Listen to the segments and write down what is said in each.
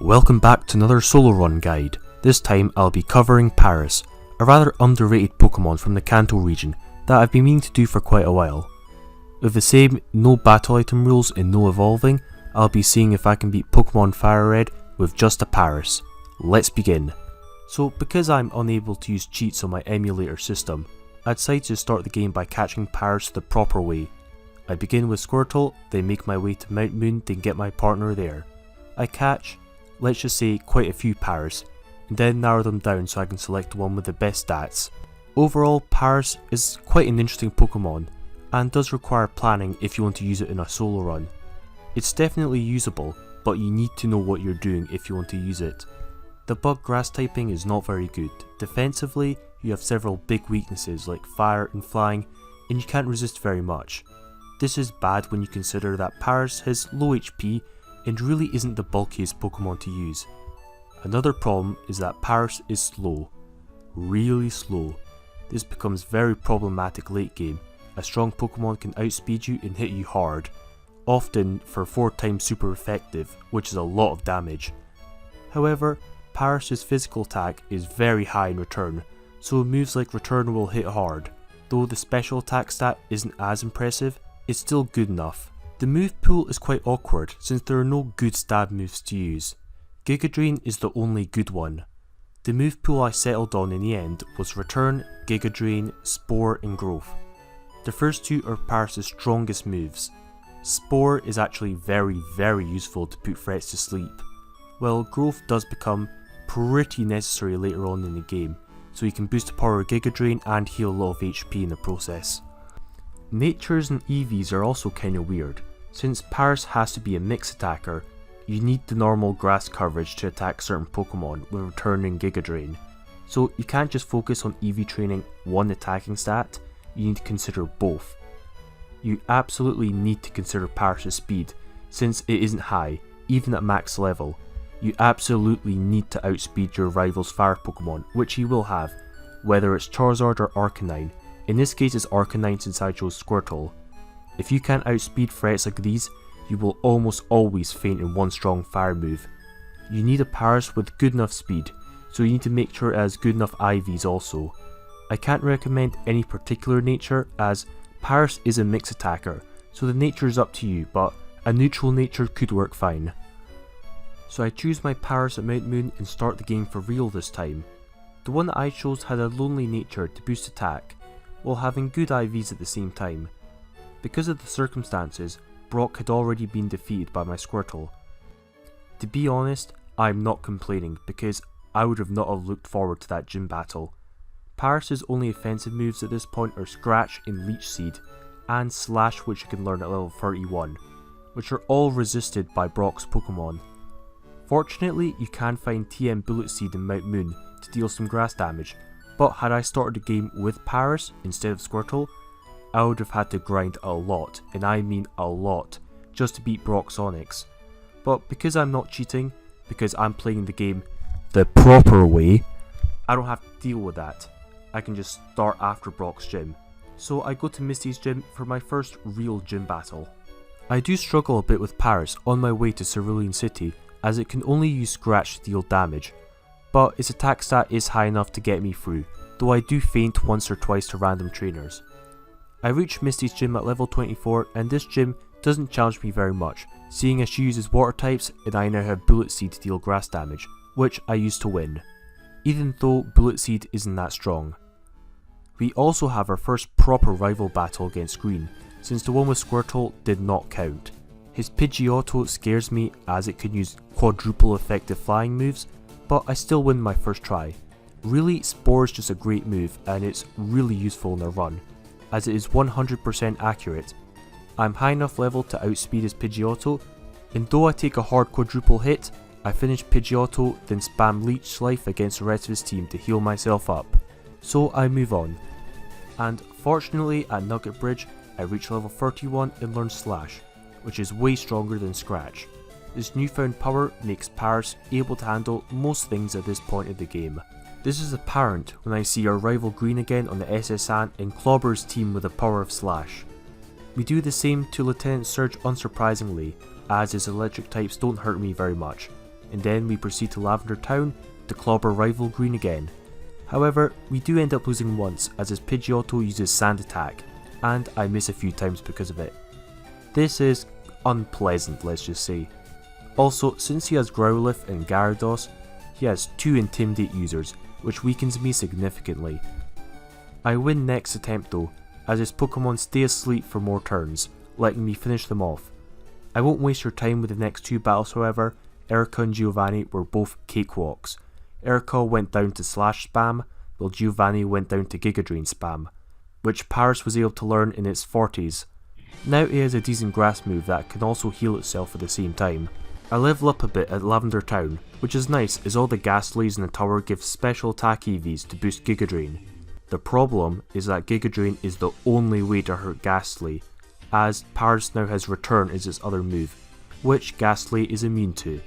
Welcome back to another solo run guide. This time I'll be covering Paras, a rather underrated Pokemon from the Kanto region that I've been meaning to do for quite a while. With the same no battle item rules and no evolving, I'll be seeing if I can beat Pokemon Fire Red with just a Paras. Let's begin. So because I'm unable to use cheats on my emulator system, I decided to start the game by catching Paras the proper way. I begin with Squirtle, then make my way to Mount Moon, then get my partner there. I catch, let's just say, quite a few Paras, and then narrow them down so I can select the one with the best stats. Overall, Paras is quite an interesting Pokemon, and does require planning if you want to use it in a solo run. It's definitely usable, but you need to know what you're doing if you want to use it. The bug grass typing is not very good. Defensively, you have several big weaknesses like fire and flying, and you can't resist very much. This is bad when you consider that Paras has low HP and really isn't the bulkiest Pokemon to use. Another problem is that Paras is slow. Really slow. This becomes very problematic late game. A strong Pokemon can outspeed you and hit you hard, often for 4 times super effective, which is a lot of damage. However, Paras' physical attack is very high in return, so moves like Return will hit hard. Though the special attack stat isn't as impressive, it's still good enough. The move pool is quite awkward since there are no good stab moves to use. Giga Drain is the only good one. The move pool I settled on in the end was Return, Giga Drain, Spore and Growth. The first two are Paras' strongest moves. Spore is actually very useful to put threats to sleep, while Growth does become pretty necessary later on in the game, so you can boost the power of Giga Drain and heal a lot of HP in the process. Natures and EVs are also kinda weird. Since Paras has to be a mix attacker, you need the normal grass coverage to attack certain Pokemon with Return and Giga Drain. So you can't just focus on EV training one attacking stat, you need to consider both. You absolutely need to consider Paras' speed, since it isn't high, even at max level. You absolutely need to outspeed your rival's fire Pokemon, which you will have, whether it's Charizard or Arcanine. In this case it's Arcanine since I chose Squirtle. If you can't outspeed threats like these, you will almost always faint in one strong fire move. You need a Paras with good enough speed, so you need to make sure it has good enough IVs also. I can't recommend any particular nature as Paras is a mix attacker, so the nature is up to you, but a neutral nature could work fine. So I choose my Paras at Mount Moon and start the game for real this time. The one that I chose had a lonely nature to boost attack, while having good IVs at the same time. Because of the circumstances, Brock had already been defeated by my Squirtle. To be honest, I'm not complaining because I would have not have looked forward to that gym battle. Paras' only offensive moves at this point are Scratch and Leech Seed, and Slash, which you can learn at level 31, which are all resisted by Brock's Pokemon. Fortunately, you can find TM Bullet Seed in Mount Moon to deal some grass damage, but had I started the game with Paras instead of Squirtle, I would have had to grind a lot, and I mean a lot, just to beat Brock's Onix. But because I'm not cheating, because I'm playing the game the proper way, I don't have to deal with that. I can just start after Brock's gym. So I go to Misty's gym for my first real gym battle. I do struggle a bit with Paras on my way to Cerulean City, as it can only use Scratch to deal damage, but its attack stat is high enough to get me through, though I do faint once or twice to random trainers. I reach Misty's gym at level 24 and this gym doesn't challenge me very much, seeing as she uses water types and I now have Bullet Seed to deal grass damage, which I use to win, even though Bullet Seed isn't that strong. We also have our first proper rival battle against Green, since the one with Squirtle did not count. His Pidgeotto scares me as it can use quadruple effective flying moves, but I still win my first try. Really, Spore is just a great move and it's really useful in a run, as it is 100% accurate. I'm high enough level to outspeed his Pidgeotto, and though I take a hard quadruple hit, I finish Pidgeotto then spam Leech Life against the rest of his team to heal myself up. So I move on. And fortunately at Nugget Bridge, I reach level 31 and learn Slash, which is way stronger than Scratch. This newfound power makes Paras able to handle most things at this point of the game. This is apparent when I see our rival Green again on the SS Ant and clobber his team with the power of Slash. We do the same to Lieutenant Surge unsurprisingly, as his electric types don't hurt me very much, and then we proceed to Lavender Town to clobber rival Green again. However, we do end up losing once as his Pidgeotto uses Sand Attack, and I miss a few times because of it. This is unpleasant, let's just say. Also, since he has Growlithe and Gyarados, he has 2 Intimidate users, which weakens me significantly. I win next attempt though, as his Pokemon stay asleep for more turns, letting me finish them off. I won't waste your time with the next 2 battles however. Erica and Giovanni were both cakewalks. Erica went down to Slash spam, while Giovanni went down to Giga Drain spam, which Paris was able to learn in its 40s. Now he has a decent grass move that can also heal itself at the same time. I level up a bit at Lavender Town, which is nice as all the Gastlys in the tower give special attack EVs to boost Giga Drain. The problem is that Giga Drain is the only way to hurt Gastly, as Paris now has Return as its other move, which Gastly is immune to.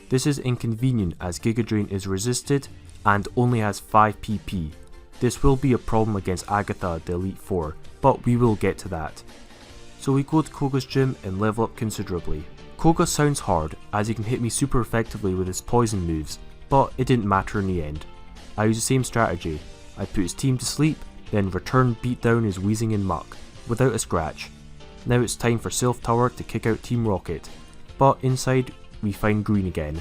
This is inconvenient as Giga Drain is resisted and only has 5 PP. This will be a problem against Agatha at the Elite Four, but we will get to that. So we go to Koga's gym and level up considerably. Koga sounds hard as he can hit me super effectively with his poison moves, but it didn't matter in the end. I use the same strategy. I put his team to sleep, then Return beat down his Weezing and Muck, without a scratch. Now it's time for Sylph Tower to kick out Team Rocket, but inside we find Green again.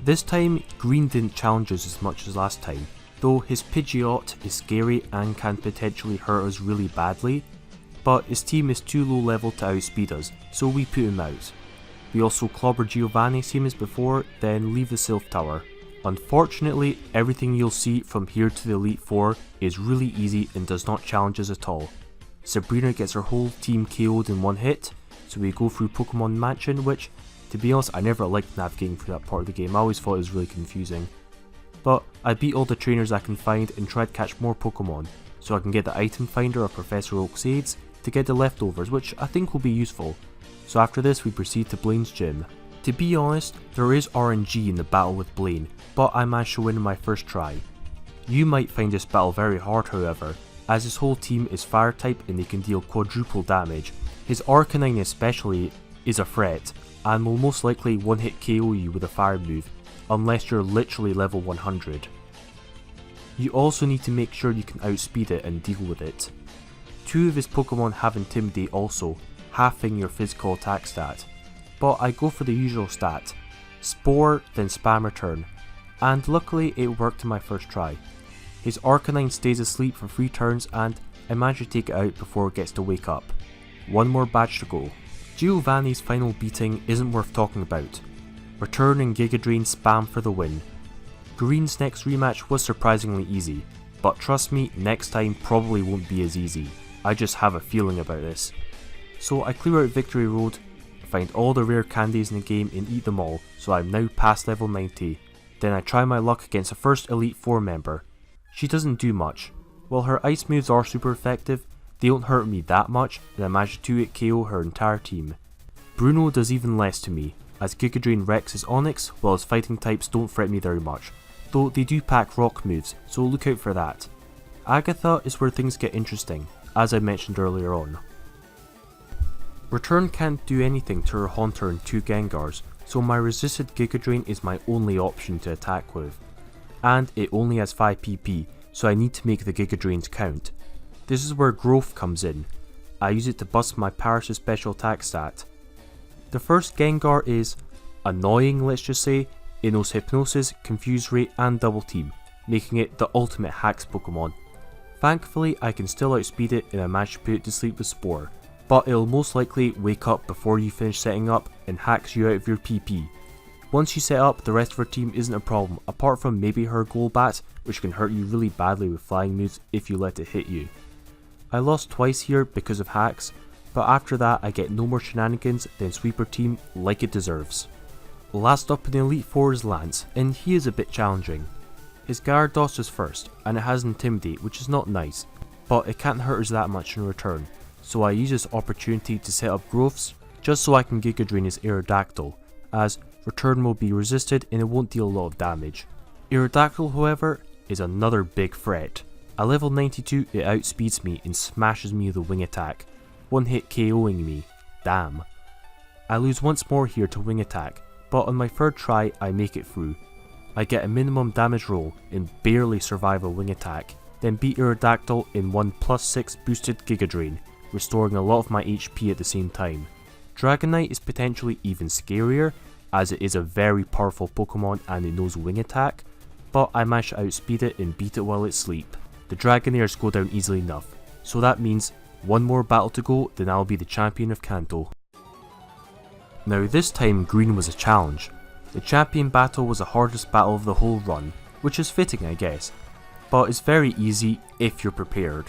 This time Green didn't challenge us as much as last time, though his Pidgeot is scary and can potentially hurt us really badly, but his team is too low level to outspeed us, so we put him out. We also clobber Giovanni same as before, then leave the Sylph Tower. Unfortunately, everything you'll see from here to the Elite Four is really easy and does not challenge us at all. Sabrina gets her whole team KO'd in one hit, so we go through Pokemon Mansion, which, to be honest, I never liked navigating through that part of the game. I always thought it was really confusing. But I beat all the trainers I can find and try to catch more Pokemon, so I can get the item finder of Professor Oak's aids to get the leftovers, which I think will be useful. So after this we proceed to Blaine's gym. To be honest, there is RNG in the battle with Blaine, but I managed to win in my first try. You might find this battle very hard however, as his whole team is fire type and they can deal quadruple damage. His Arcanine especially is a threat, and will most likely one hit KO you with a fire move, unless you're literally level 100. You also need to make sure you can outspeed it and deal with it. 2 of his Pokemon have Intimidate also, halving your physical attack stat, but I go for the usual stat, Spore then Spam Return, and luckily it worked in my first try. His Arcanine stays asleep for 3 turns and I manage to take it out before it gets to wake up. One more badge to go. Giovanni's final beating isn't worth talking about. Return and Giga Drain spam for the win. Green's next rematch was surprisingly easy, but trust me, next time probably won't be as easy. I just have a feeling about this. So I clear out Victory Road, find all the rare candies in the game and eat them all, so I'm now past level 90. Then I try my luck against the first Elite Four member. She doesn't do much. While her ice moves are super effective, they don't hurt me that much and I manage to 2-hit KO her entire team. Bruno does even less to me, as Giga Drain wrecks his Onix while his fighting types don't threat me very much, though they do pack rock moves, so look out for that. Agatha is where things get interesting, as I mentioned earlier on. Return can't do anything to her Haunter and 2 Gengars, so my resisted Giga Drain is my only option to attack with. And it only has 5 PP, so I need to make the Giga Drains count. This is where Growth comes in. I use it to bust my Paris' special attack stat. The first Gengar is annoying, let's just say. It knows Hypnosis, Confuse Ray and Double Team, making it the ultimate hacks Pokemon. Thankfully I can still outspeed it and I managed to put it to sleep with Spore, but it'll most likely wake up before you finish setting up and hacks you out of your PP. Once you set up, the rest of her team isn't a problem, apart from maybe her Golbat, which can hurt you really badly with flying moves if you let it hit you. I lost twice here because of hacks, but after that I get no more shenanigans, then sweep her team like it deserves. Last up in the Elite Four is Lance, and he is a bit challenging. His Gyarados is first, and it has Intimidate, which is not nice, but it can't hurt us that much in return, so I use this opportunity to set up Growths, just so I can Giga Drain his Aerodactyl, as Return will be resisted and it won't deal a lot of damage. Aerodactyl, however, is another big threat. At level 92 it outspeeds me and smashes me with a wing attack, one hit KOing me. Damn. I lose once more here to wing attack, but on my third try I make it through. I get a minimum damage roll and barely survive a wing attack, then beat Aerodactyl in one +6 boosted Giga Drain, restoring a lot of my HP at the same time. Dragonite is potentially even scarier, as it is a very powerful Pokemon and it knows wing attack, but I managed to outspeed it and beat it while it's asleep. The Dragonairs go down easily enough, so that means one more battle to go, then I'll be the champion of Kanto. Now this time Green was a challenge. The champion battle was the hardest battle of the whole run, which is fitting I guess, but it's very easy if you're prepared.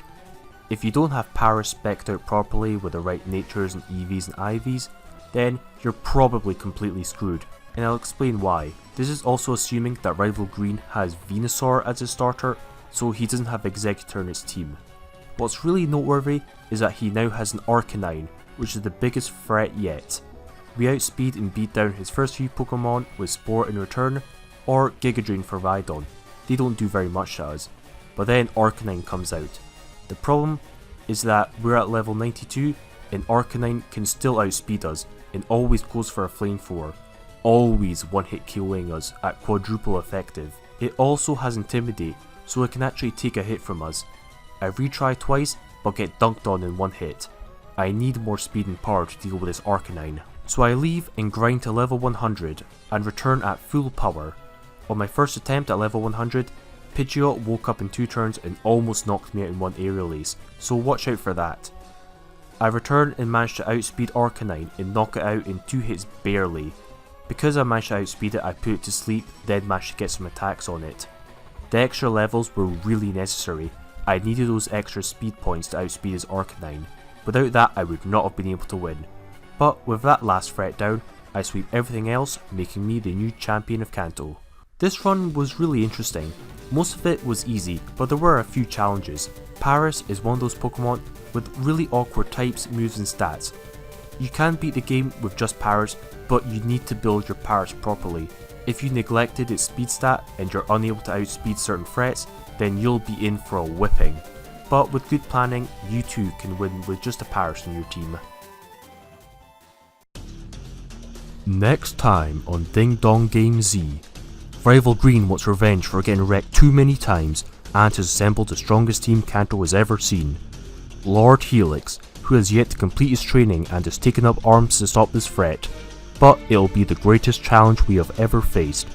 If you don't have Paras spec'd out properly with the right natures and EVs and IVs, then you're probably completely screwed, and I'll explain why. This is also assuming that Rival Green has Venusaur as his starter, so he doesn't have Exeggutor in his team. What's really noteworthy is that he now has an Arcanine, which is the biggest threat yet. We outspeed and beat down his first few Pokemon with Spore in return, or Giga Drain for Rhydon. They don't do very much to us, but then Arcanine comes out. The problem is that we're at level 92 and Arcanine can still outspeed us and always goes for a Flamethrower, always one-hit KOing us at quadruple effective. It also has Intimidate, so it can actually take a hit from us. I retry twice but get dunked on in one hit. I need more speed and power to deal with this Arcanine. So I leave and grind to level 100 and return at full power. On my first attempt at level 100, Pidgeot woke up in 2 turns and almost knocked me out in one Aerial Ace, so watch out for that. I return and manage to outspeed Arcanine and knock it out in 2 hits barely. Because I managed to outspeed it, I put it to sleep, then managed to get some attacks on it. The extra levels were really necessary. I needed those extra speed points to outspeed his Arcanine. Without that I would not have been able to win. But with that last threat down, I sweep everything else, making me the new champion of Kanto. This run was really interesting. Most of it was easy, but there were a few challenges. Paras is one of those Pokemon with really awkward types, moves and stats. You can beat the game with just Paras, but you need to build your Paras properly. If you neglected its speed stat and you're unable to outspeed certain threats, then you'll be in for a whipping. But with good planning, you too can win with just a Paras in your team. Next time on Ding Dong Game Z, Rival Green wants revenge for getting wrecked too many times and has assembled the strongest team Kanto has ever seen. Lord Helix, who has yet to complete his training and has taken up arms to stop this threat, but it'll be the greatest challenge we have ever faced.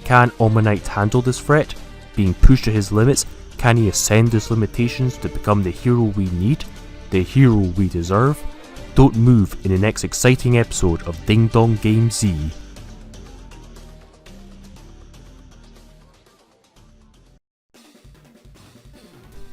Can Omanyte handle this threat? Being pushed to his limits, can he ascend his limitations to become the hero we need? The hero we deserve? Don't move in the next exciting episode of Ding Dong Game Z.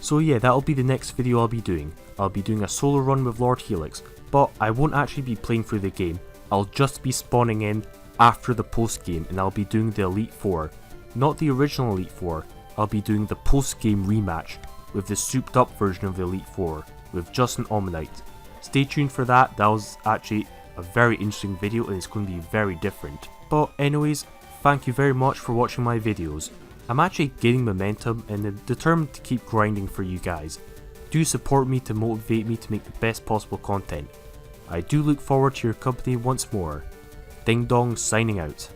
So yeah, that'll be the next video I'll be doing. I'll be doing a solo run with Lord Helix, but I won't actually be playing through the game. I'll just be spawning in after the post game and I'll be doing the Elite Four. Not the original Elite Four, I'll be doing the post game rematch with the souped up version of the Elite Four with just an Omanyte. Stay tuned for that. That was actually a very interesting video and it's going to be very different. But anyways, thank you very much for watching my videos. I'm actually gaining momentum and I'm determined to keep grinding for you guys. Do support me to motivate me to make the best possible content. I do look forward to your company once more. Ding Dong signing out.